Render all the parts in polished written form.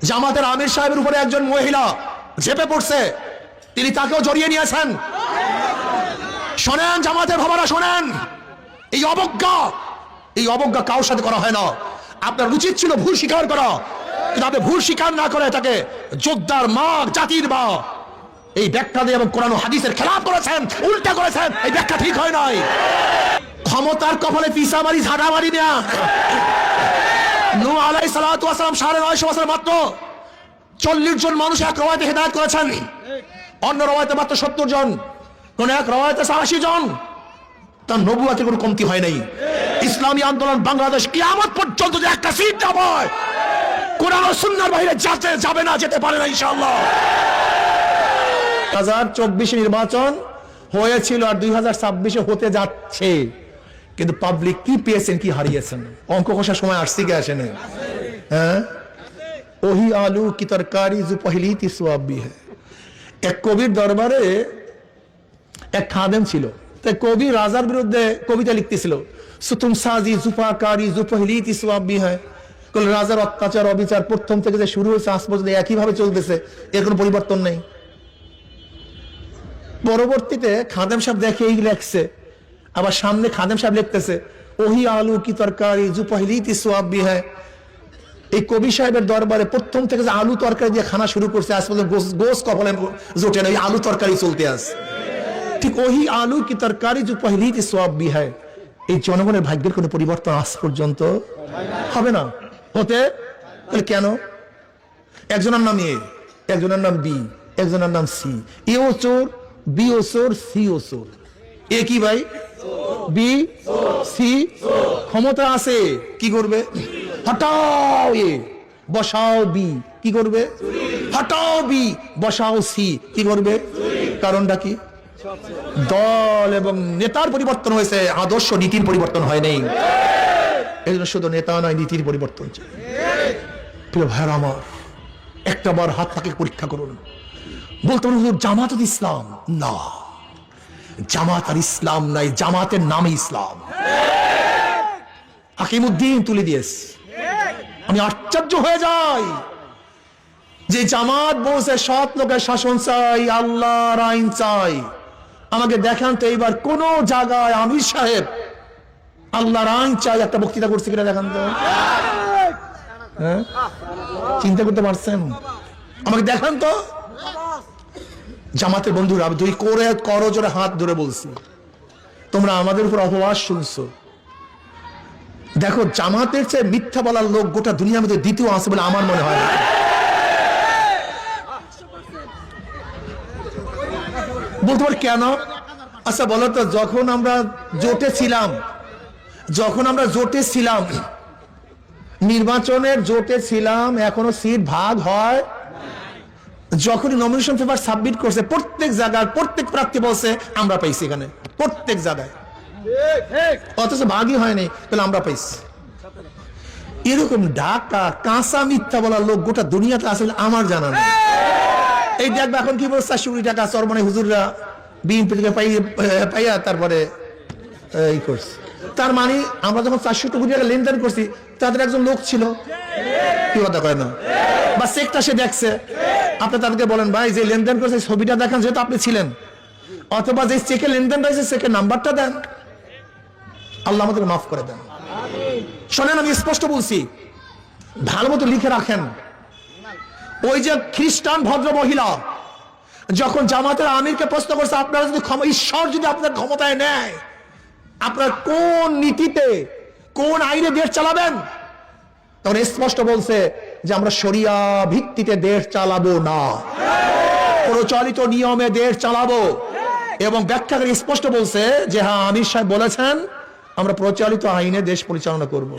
জামাতের আমির সাহেবের উপরে একজন মহিলা ঝেপে পড়ছে, তিনি তাকেও জড়িয়ে নিয়েছেন। শোনেন জামাতের বাবারা, শোনেন, এই অবজ্ঞা কারোর সাথে করা হয় না। আপনার উচিত ছিল ভুল স্বীকার করা, কিন্তু আপনি ভুল স্বীকার না করে তাকে যোদ্ধার মা, জাতির মা এই ব্যাখ্যা দিয়ে এবং কোরআন ও হাদিসের খেলাফ করেছেন, উল্টা করেছেন। এই ব্যাখ্যা ঠিক হয় নাই। ক্ষমতার কপালে পিসা মারি, ঝাড়া মারি না। নূহ আলাইহিস সালাতু ওয়াস সালাম 950 বছর মাত্র 40 জন মানুষ এক রওয়ায়াতে হেদায়েত করেছেন, অন্য রওয়ায়াতে মাত্র 70 জন, কোন এক রওয়ায়াতে 80 জন। তার নবুয়তের কোনো কমতি হয় নাই। ইসলামী আন্দোলন বাংলাদেশ কিয়ামত পর্যন্ত যে একটা সিট না পায়, কোরআন ও সুন্নাহর বাইরে যাবে না, যেতে পারে না ইনশাআল্লাহ। 2024 নির্বাচন হয়েছিল আর 2026 হতে যাচ্ছে, কিন্তু পাবলিক কি পেয়েছেন, কি হারিয়েছেন? অঙ্ক কষার সময় আসছে কি আসে না? হ্যাঁ, ওহি আলু কি তরকারি জো পহলি থি সওয়াব ভি হ্যায়। এক কবির দরবারে এক খাদেম ছিল, তাই কবি রাজার বিরুদ্ধে কবিতা লিখতেছিল, সুতুম সাজি জুফাকারি জো পহলি থি সওয়াব ভি হ্যায়। রাজার অত্যাচার অবিচার প্রথম থেকে যে শুরু হয়েছে আজ পর্যন্ত একইভাবে চলতেছে, এর কোনো পরিবর্তন নেই। পরবর্তীতে খাদেম সাহেব দেখে এই লেখছে, আবার সামনে খাদেম সাহেব লিখতেছে ওহি আলু কি তরকারি জু পহলি থি সওয়াব ভি হ্যায়। এই কবি সাহেবের দরবারে প্রথম থেকে যে আলু তরকারি দিয়ে খানা শুরু করছে আজ পর্যন্ত গোস কপালে জোটে না, ওই আলু তরকারি চলতে আছে। ঠিক ওহি আলু কি তরকারি জু পহলি থি সওয়াব ভি হ্যায়। এই জনগণের ভাগ্যের কোনো পরিবর্তন আজ পর্যন্ত হবে না। হতে তাহলে কেন? একজনের নাম এ, একজনের নাম বি, একজনের নাম সি। এ ও চোর, বি ও চোর, সি ও চোর। এ কি ভাই? B, C. ক্ষমতা আছে, কি করবে? হটাও এ, বসাও বি, কি করবে? হটাও বি, বসাও সি, কি করবে? কারণটা কি? দল এবং নেতার পরিবর্তন হয়েছে, আদর্শ নীতির পরিবর্তন হয় নাই। এই জন্য শুধু নেতা নয়, নীতির পরিবর্তন চাই। প্রিয় ভাইরা আমার, একটা বার হাত পাকে পরীক্ষা করুন। বলতে পারেন হুজুর জামাত ইসলাম না, জামাত আর ইসলাম নাই, জামাতের নামে ইসলাম। হাকিমউদ্দিন তুলে দিয়েছে। আমি আশ্চর্য হয়ে যাই যে জামাত বলছে সৎ লোকের শাসন চাই, আল্লাহর আইন চাই। আমাকে দেখান তো এইবার কোন জায়গায় আমির সাহেব আল্লাহর আইন চাই একটা বক্তৃতা করছে কিনা দেখান তো। হ্যাঁ, চিন্তা করতে পারছেন? আমাকে দেখান তো। জামাতের বন্ধুরা, দুই করে করজোরে হাত ধরে বলছি, তোমরা আমাদের উপর অপবাদ শুনছো। দেখো, জামাতের চেয়ে মিথ্যা বলার লোক গোটা দুনিয়ার মধ্যে দ্বিতীয় আছে বলে আমার মনে হয় না। বলতে পারি কেন? আচ্ছা বলো তো, যখন আমরা জোটে ছিলাম, নির্বাচনের জোটে ছিলাম, এখনো সিট ভাগ হয়। যখন নমিনেশন পেপার সাবমিট করছে প্রত্যেক জায়গায় প্রত্যেক প্রার্থী বলছে আমরা পাইছি, এখানে প্রত্যেক জায়গায়, অথচ ভাগই হয়নি, তাহলে আমরা পাইছি। এরকম ঢাকা কাঁচা মিথ্যা বলার লোক গোটা দুনিয়াতে আসলে আমার জানা নেই। এই দেখবে এখন কি বলছে, 400 কোটি টাকা চরমনে হুজুররা বিএনপি থেকে পাইয়া তারপরে এই করছে। তার মানে আমরা যখন 400 কোটি টাকা লেনদেন করছি, তাদের একজন লোক ছিল, কি কথা কয় না, বা চেকটা সে দেখছে। আপনি তাদেরকে বলেন ভাই যে লেনদেন করছে ছবিটা দেখান, যেহেতু আপনি ছিলেন, অথবা যে চেকে লেনদেন রয়েছে চেকের নাম্বারটা দেন, আল্লাহ আমাদের মাফ করে দেন। শোনেন, আমি স্পষ্ট বলছি, ভালো মতো লিখে রাখেন। ওই যে খ্রিস্টান ভদ্র মহিলা যখন জামাতের আমিরকে প্রশ্ন করছে, আপনারা যদি ঈশ্বর যদি আপনার ক্ষমতায় নেয়, আপনার কোন নীতিতে কোন আইনে দেশ চালাবেন, তখন স্পষ্ট বলছে যে আমরা শরিয়া ভিত্তিতে দেশ চালাবো না, প্রচলিত নিয়মে দেশ চালাবো। এবং ব্যাখ্যা করে স্পষ্ট বলছে যে হ্যাঁ, আমির সাহেব বলেছেন আমরা প্রচলিত আইনে দেশ পরিচালনা করব।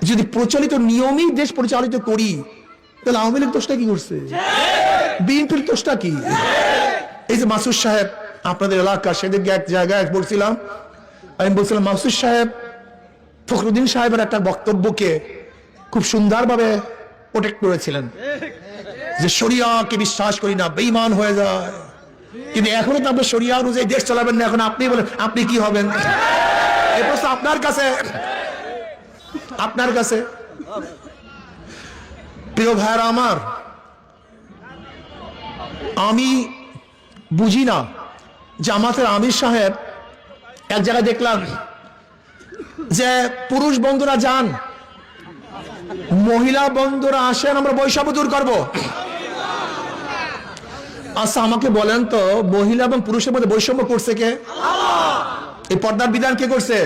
যদি প্রচলিত নিয়মেই দেশ পরিচালিত করি, তাহলে আওয়ামী লীগ দোষটা কি করছে? বিএনপির দোষটা কি? এই যে মাসুদ সাহেব আপনাদের এলাকা, সেদিকে এক জায়গায় বলছিলাম, আমি বলছিলাম মাসুদ সাহেব ফখরুদ্দিন সাহেবের একটা বক্তব্যকে খুব সুন্দরভাবে প্রোটেক্ট করেছিলেন যে শরিয়াকে বিশ্বাস করি না, বেঈমান হয়ে যায়। কিন্তু এখনো তো আপনি শরিয়া অনুযায়ী দেশ চালাবেন না, এখন আপনি বলেন আপনি কি হবেন? এই প্রশ্ন আপনার কাছে। প্রিয় ভাইরা আমার, আমি বুঝি না জামাতের আমির সাহেব এক জায়গায় দেখলাম যে পুরুষ বন্ধুরা যান, মহিলা বন্ধুরা আসেন, আমরা বৈষম্য দূর করব। আচ্ছা আমাকে বলেন তো, মহিলা এবং পুরুষের মধ্যে বৈষম্য করছে কে? এই পর্দার বিধান কে করছে?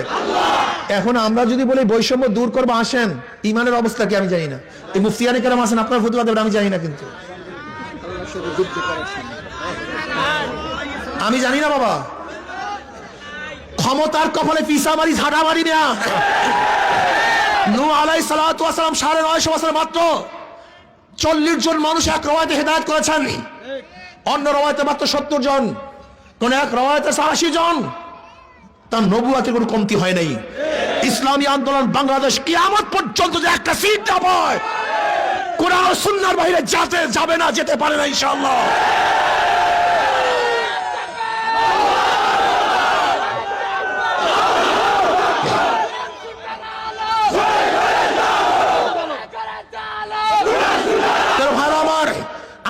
এখন আমরা যদি বলি বৈষম্য দূর করবো, আসেন, ইমানের অবস্থা কি আমি জানি না। এই মুফতিয়ানি কেরাম আছেন, আপনার ফতোয়া দেবেন আমি জানি না, কিন্তু আমি জানি না বাবা। ক্ষমতার কপালে পিসা মারি, ঝাড়া মারি না। নূহ আলাইহিস সালাতু ওয়াস সালাম 950 বছর মাত্র 40 জন মানুষ এক রওয়ায়াতে হেদায়েত করেছেন, অন্য রওয়ায়াতে মাত্র 70 জন, কোন এক রওয়ায়াতে 80 জন। তার নবুয়তের কোনো কমতি হয় নাই। ইসলামী আন্দোলন বাংলাদেশ কিয়ামত পর্যন্ত যে একটা সিট না পায়, কোরআন ও সুন্নাহর বাইরে যাবে না, যেতে পারে না ইনশাআল্লাহ।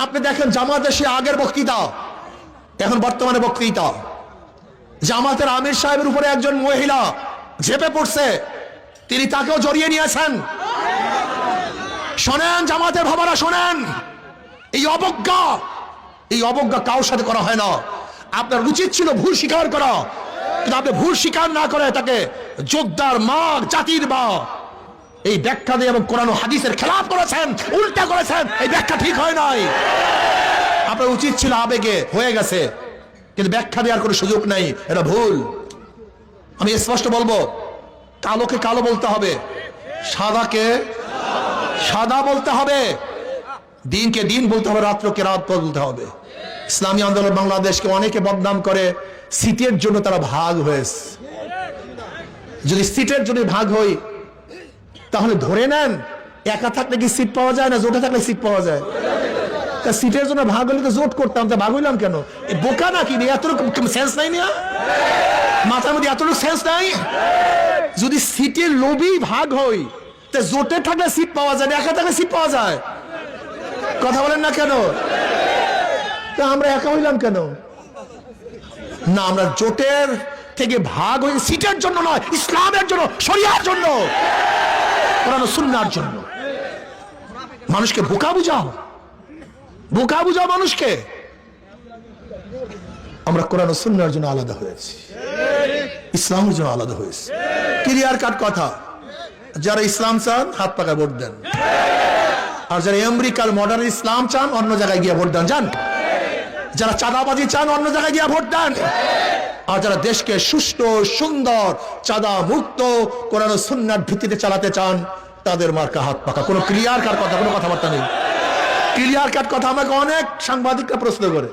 আপনি দেখেন জামাতের সে আগের বক্তৃতা, এখন বর্তমানে বক্তৃতা। জামাতের আমির সাহেবের উপরে একজন মহিলা ঝেপে পড়ছে, তিনি তাকেও জড়িয়ে নিয়েছেন। শোনেন জামাতের ভাবারা, শোনেন, এই অবজ্ঞা কারোর সাথে করা হয় না। আপনার উচিত ছিল ভুল স্বীকার করা, কিন্তু আপনি ভুল স্বীকার না করে তাকে যোদ্ধার মা, জাতির মা এই ব্যাখ্যা দিয়ে এবং কোরআন ও হাদিসের খেলাফ করেছেন, উল্টা করেছেন। এই ব্যাখ্যা ঠিক হয় নাই। আপনার উচিত ছিল আবেগে, হয়ে গেছে, কিন্তু ব্যাখ্যা দেওয়ার কোনো সুযোগ নাই, এটা ভুল। আমি স্পষ্ট বলবো, কালোকে কালো বলতে হবে, সাদাকে সাদা বলতে হবে, দিনকে দিন বলতে হবে, রাত্রকে রাত বলতে হবে। ইসলামী আন্দোলন বাংলাদেশকে অনেকে বদনাম করে সিটের জন্য তারা ভাগ হয়েছে। যদি সিটের জন্য ভাগ হই, তাহলে ধরে নেন একা থাকলে কি সিট পাওয়া যায় না, জোটে থাকলে সিট পাওয়া যায়? তা সিটের জন্য ভাগ হলে তো জোট করতাম, তা ভাগ হইলাম কেন? বোকা নাকি? এতটুকু সেন্স নাই না, মাথার মধ্যে এতটুকু সেন্স নাই? যদি সিটের লোভী ভাগ হই, তা জোটে থাকলে সিট পাওয়া যায়, একা থাকলে সিট পাওয়া যায়? কথা বলেন না কেন? তা আমরা একা হইলাম কেন? না, আমরা জোটের থেকে ভাগ হয়ে সিটের জন্য নয়, ইসলামের জন্য, শরিয়ার জন্য, কোরআন ও সুন্নাহর জন্য। মানুষকে বোকা বুঝাও মানুষকে। আমরা কোরআন ও সুন্নাহর জন্য আলাদা হয়েছি, ইসলামের জন্য আলাদা হয়েছি। ক্লিয়ার কাট কথা। যারা ইসলাম চান হাত পাকা ভোট দেন, আর যারা আমেরিকার মডার্ন ইসলাম চান অন্য জায়গায় গিয়ে ভোট দেন। যান। যারা চাঁদাবাজি চান অন্য জায়গায় গিয়ে ভোট দেন। আর যারা দেশকে সুষ্ঠু, সুন্দর, চাঁদা মুক্ত কোরআন ও সুন্নাহর ভিত্তিতে চালাতে চান, তাদের মার্কা হাত পাকা। কোনো ক্লিয়ার কাট কথা, কোনো কথাবার্তা নেই। ক্লিয়ার কাট কথা। আমাকে অনেক সাংবাদিকরা প্রশ্ন করে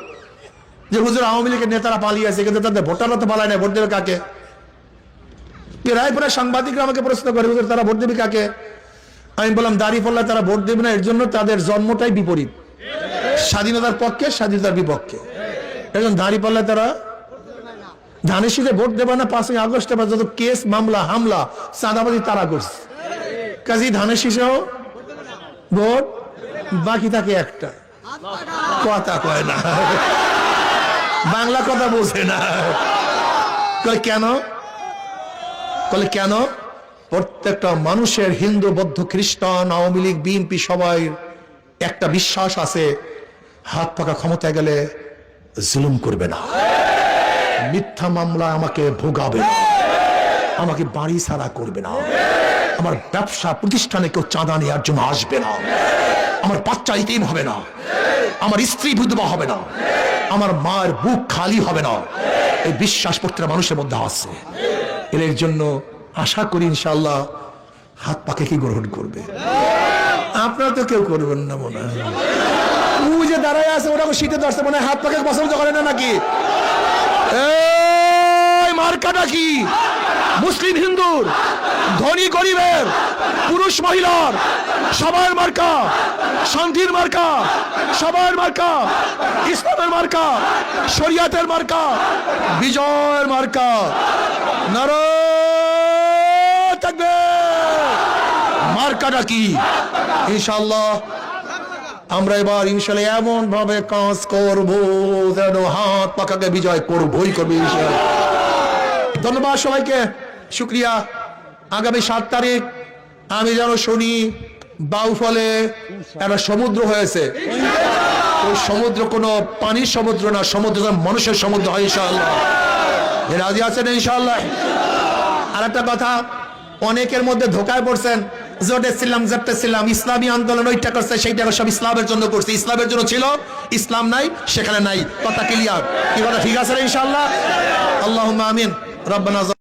যে হুজুর আওয়ামী লীগের নেতারা পালিয়ে আছে, কিন্তু তাদের ভোটাররা তো পালায় না, ভোট দেবে কাকে? রায়পুরের সাংবাদিকরা আমাকে প্রশ্ন করে, হুজুর তারা ভোট দেবে কাকে? আমি বললাম, দাঁড়িপাল্লা তারা ভোট দেবে না, এর জন্য তাদের জন্মটাই বিপরীত, স্বাধীনতার পক্ষে, স্বাধীনতার বিপক্ষে। এখন দাঁড়িপাল্লা তারা ধানের শীতে ভোট দেবে না, 5ই আগস্টে যত কেস, মামলা, হামলা, চাঁদাবাজি তারা করছে, কাজী ধানের শীষেও ভোট বাকি থাকে একটা। কথা কয় না, বাংলা কথা বোঝে না। কেন? প্রত্যেকটা মানুষের, হিন্দু, বৌদ্ধ, খ্রিস্টান, আওয়ামী লীগ, বিএনপি, সবাই একটা বিশ্বাস আছে, হাত পাকা ক্ষমতায় গেলে জুলুম করবে না, মিথ্যা মামলা আমাকে ভোগাবে না, আমাকে বাড়ি ছাড়া করবে না, আমার ব্যবসা প্রতিষ্ঠানে কেউ চাঁদা নেওয়ার জন্য আসবে না, আমার বাচ্চা ইতিম হবে না, আমার স্ত্রী বিধবা হবে না, আমার মায়ের বুক খালি হবে না। এই বিশ্বাস প্রত্যেকটা মানুষের মধ্যে আছে। এর জন্য আশা করি ইনশাআল্লাহ হাত পাকে কি গ্রহণ করবে। আপনারা তো কেউ করবেন না মনে হয়। ও যে দাঁড়ায় আছে ওরা শীতে ধরছে মনে হয়, হাত পাকে পছন্দ করে না নাকি? এই মার্কাটা কি? মুসলিম হিন্দুর, ধনী গরিবের, পুরুষ মহিলার, সবার মার্কা, শান্তির মার্কা, সবার মার্কা, ইসলামের মার্কা, শরিয়াতের মার্কা, বিজয়ের মার্কা। নারায়ে তাকবীর। মার্কাটা কি? ইনশাআল্লাহ আমরা এবার ইনশাআল্লাহ এমন ভাবে কাজ করব যেন হাত পাকাকে বিজয় করবই করবে ইনশাআল্লাহ। ধন্যবাদ সবাইকে, শুকরিয়া। আগামী 7 তারিখ আমি যেন শুনি বাউফলে একটা সমুদ্র হয়েছে। ওই সমুদ্র কোনো পানির সমুদ্র না, সমুদ্র মানুষের সমুদ্র হয় ইনশাআল্লাহ। রাজি আছেন ইনশাআল্লাহ? আর একটা কথা, অনেকের মধ্যে ধোকায় পড়ছেন, জোটেছিলাম ইসলামী আন্দোলন ওইটা করছে সেইটা সব ইসলামের জন্য করছে, ইসলামের জন্য ছিল, ইসলাম নাই সেখানে নাই। কথা ক্লিয়ার? কি কথা ঠিক আছে ইনশাআল্লাহ? আল্লাহুম্মা আমিন। রব্বানা